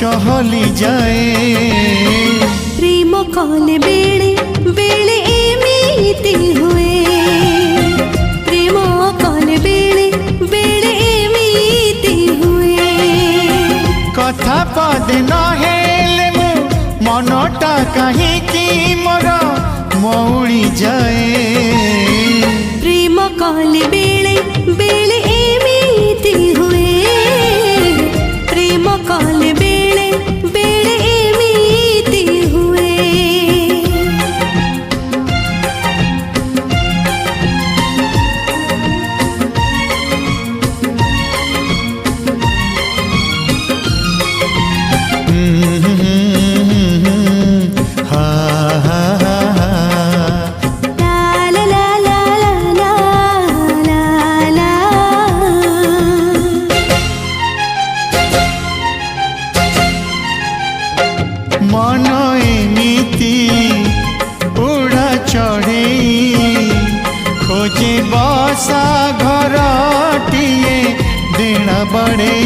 चहली जाए। प्रेम कले बेले बेले एमिति हुए, प्रेम कले बेले बेले एमिति हुए। कथा पदे नहेले मु मनटा कहीं मोर मौड़ी जाए। प्रेम कले बेले बेले एमिति हुए, प्रेम कले बेले बेले एमिति हुए। मन एमिति उड़ा चढ़े खोजे बसा घरटिए डेणा बड़े।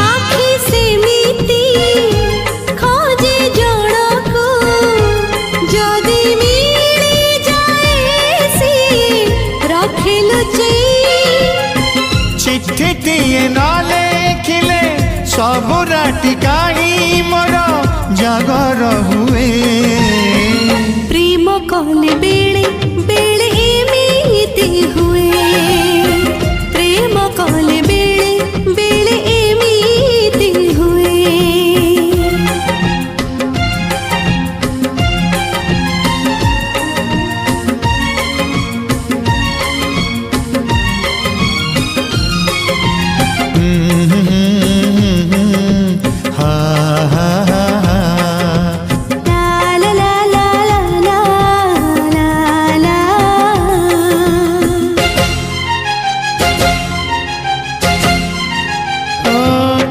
आखि सेमिति खोजे जणको जदि मिली जाए सी रखे लुचई। चिट्ठीए न लेखिले सबुरा टिकाही मोर जागर हुए। प्रेम कले बेले बेले एमिति हुए, प्रेम कले बेले बेले एमिति हुए।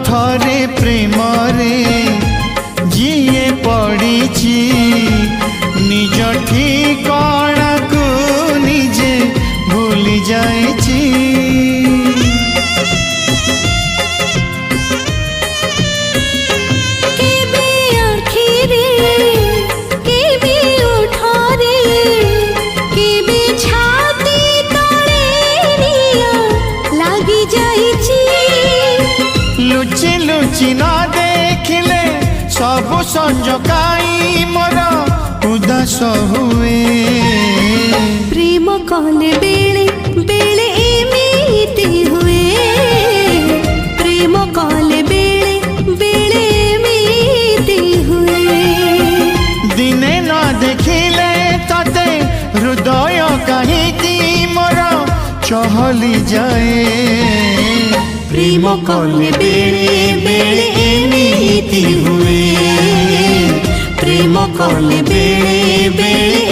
थरे प्रेम रे जिए पड़ी निज ठिकाना को निजे भूली जाए। केबे आखिरे केबे उठारे केबे छाती तले निया लागी जाइछि। लुचि लुचि न देखिले सब संजकाई मोर उदास हुए। प्रेम कले बेले बेले एमिति हुए, प्रेम कले बेले बेले एमिति हुए। दिने न देखिले तते हृदय कहीं मोर चहली जाए। प्रेम कले बेले बेले एमिति हुए, प्रेम कले बेले बेले